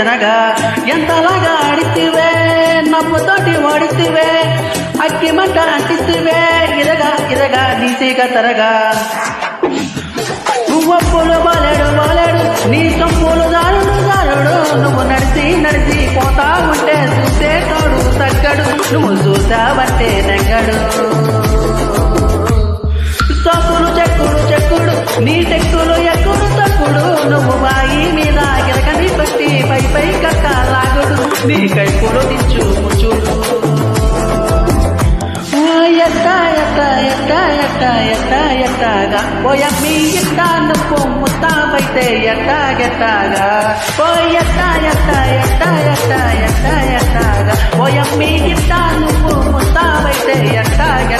చిన్నగా ఎంతలాగా ఆడితివే నవ్వుతోటి ఓడితివే అగ్గి మంట అంటితివే ఇరగా నీతిగా తరగా నువ్వప్పులు బాలేడు నీ సొమ్ములు దారుడు నువ్వు నడిచి పోతా ఉంటే చూసే తోడు తగ్గడు నువ్వు చూసావంటే నెగ్గడు సోపులు చెక్కుడు నీ టెక్కులు ఎక్కుడు తక్కుడు నువ్వు బాయి మీద గిరకని పట్టి పై కట్ట లాగుడు నీ కైపులు దించు చూడు ఎట్టాగా పోయమ్మి ఎట్టా నువ్వు ముస్తాబైతే ఎట్టాగా ఎట్టాగా పోయమ్మి ఎట్టా నువ్వు ముస్తాబైతే ఎట్టాగా